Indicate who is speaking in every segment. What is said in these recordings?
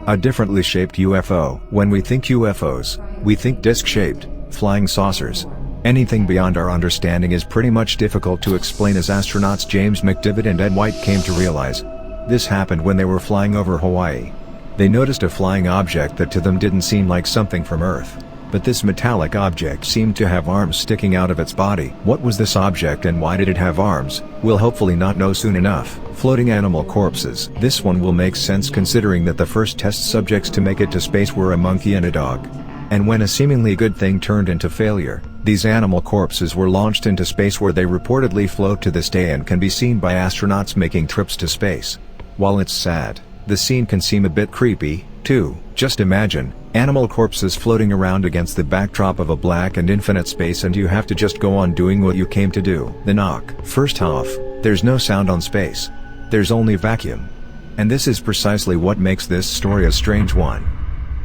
Speaker 1: A differently shaped UFO. When we think UFOs, we think disc-shaped, flying saucers. Anything beyond our understanding is pretty much difficult to explain, as astronauts James McDivitt and Ed White came to realize. This happened when they were flying over Hawaii. They noticed a flying object that to them didn't seem like something from Earth. But this metallic object seemed to have arms sticking out of its body. What was this object and why did it have arms? We'll hopefully not know soon enough. Floating animal corpses. This one will make sense considering that the first test subjects to make it to space were a monkey and a dog. And when a seemingly good thing turned into failure, these animal corpses were launched into space, where they reportedly float to this day and can be seen by astronauts making trips to space. While it's sad, the scene can seem a bit creepy, too. Just imagine, animal corpses floating around against the backdrop of a black and infinite space, and you have to just go on doing what you came to do. The knock. First off, there's no sound on space. There's only vacuum. And this is precisely what makes this story a strange one.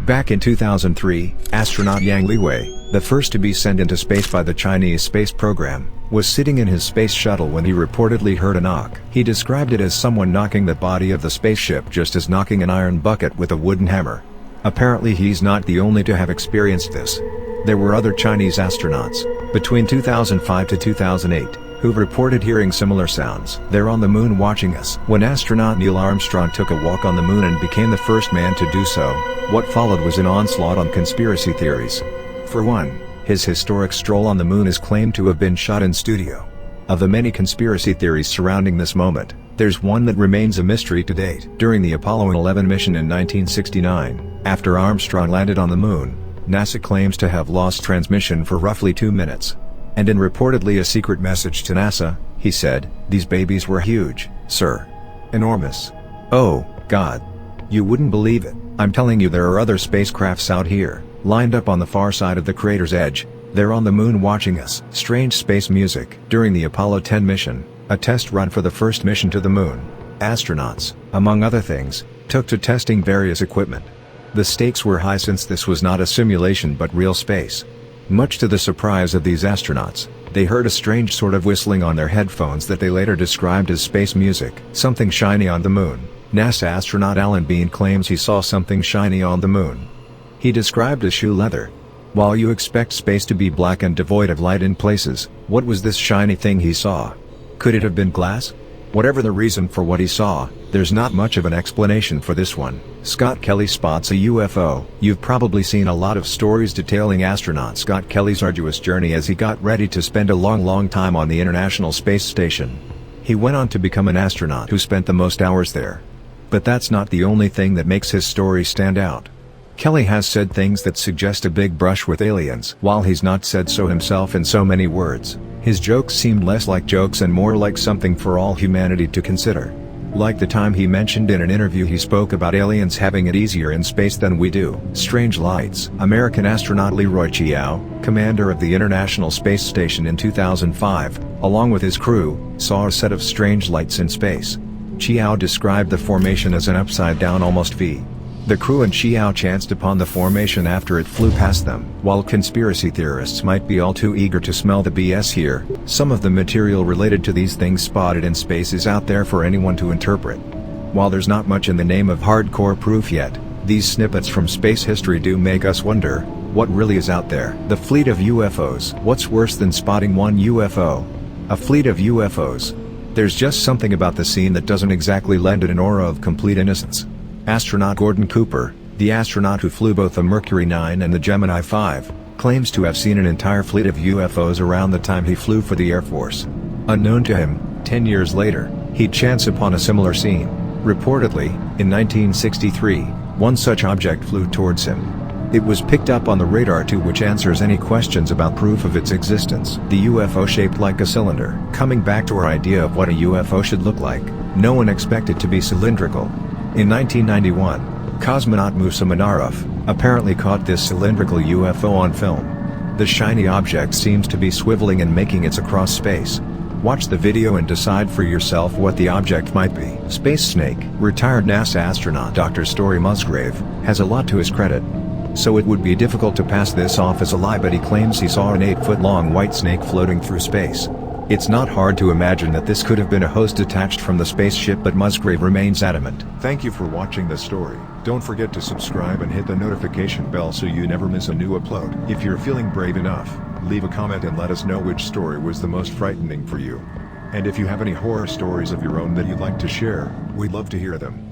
Speaker 1: Back in 2003, astronaut Yang Liwei, the first to be sent into space by the Chinese space program, was sitting in his space shuttle when he reportedly heard a knock. He described it as someone knocking the body of the spaceship just as knocking an iron bucket with a wooden hammer. Apparently he's not the only to have experienced this. There were other Chinese astronauts, between 2005 to 2008, who reported hearing similar sounds. They're on the moon watching us. When astronaut Neil Armstrong took a walk on the moon and became the first man to do so, what followed was an onslaught on conspiracy theories. For one, his historic stroll on the moon is claimed to have been shot in studio. Of the many conspiracy theories surrounding this moment, there's one that remains a mystery to date. During the Apollo 11 mission in 1969, after Armstrong landed on the moon, NASA claims to have lost transmission for roughly 2 minutes. And in reportedly a secret message to NASA, he said, "These babies were huge, sir. Enormous. Oh, God. You wouldn't believe it. I'm telling you, there are other spacecrafts out here, lined up on the far side of the crater's edge. They're on the moon watching us." Strange space music. During the Apollo 10 mission, a test run for the first mission to the moon, astronauts, among other things, took to testing various equipment. The stakes were high since this was not a simulation but real space. Much to the surprise of these astronauts, they heard a strange sort of whistling on their headphones that they later described as space music. Something shiny on the moon. NASA astronaut Alan Bean claims he saw something shiny on the moon. He described as shoe leather. While you expect space to be black and devoid of light in places, what was this shiny thing he saw? Could it have been glass? Whatever the reason for what he saw, there's not much of an explanation for this one. Scott Kelly spots a UFO. You've probably seen a lot of stories detailing astronaut Scott Kelly's arduous journey as he got ready to spend a long time on the International Space Station. He went on to become an astronaut who spent the most hours there. But that's not the only thing that makes his story stand out. Kelly has said things that suggest a big brush with aliens. While he's not said so himself in so many words, his jokes seemed less like jokes and more like something for all humanity to consider. Like the time he mentioned in an interview he spoke about aliens having it easier in space than we do. Strange lights. American astronaut Leroy Chiao, commander of the International Space Station in 2005, along with his crew, saw a set of strange lights in space. Chiao described the formation as an upside-down almost V. The crew and Chiao chanced upon the formation after it flew past them. While conspiracy theorists might be all too eager to smell the BS here, some of the material related to these things spotted in space is out there for anyone to interpret. While there's not much in the name of hardcore proof yet, these snippets from space history do make us wonder, what really is out there? The fleet of UFOs. What's worse than spotting one UFO? A fleet of UFOs. There's just something about the scene that doesn't exactly lend it an aura of complete innocence. Astronaut Gordon Cooper, the astronaut who flew both the Mercury 9 and the Gemini 5, claims to have seen an entire fleet of UFOs around the time he flew for the Air Force. Unknown to him, 10 years later, he'd chance upon a similar scene. Reportedly, in 1963, one such object flew towards him. It was picked up on the radar too, which answers any questions about proof of its existence. The UFO shaped like a cylinder. Coming back to our idea of what a UFO should look like, no one expected it to be cylindrical. In 1991, cosmonaut Musa Manarov apparently caught this cylindrical UFO on film. The shiny object seems to be swiveling and making its across space. Watch the video and decide for yourself what the object might be. Space Snake. Retired NASA astronaut Dr. Story Musgrave has a lot to his credit. So it would be difficult to pass this off as a lie, but he claims he saw an 8-foot-long white snake floating through space. It's not hard to imagine that this could have been a host detached from the spaceship, but Musgrave remains adamant. Thank you for watching this story. Don't forget to subscribe and hit the notification bell so you never miss a new upload. If you're feeling brave enough, leave a comment and let us know which story was the most frightening for you. And if you have any horror stories of your own that you'd like to share, we'd love to hear them.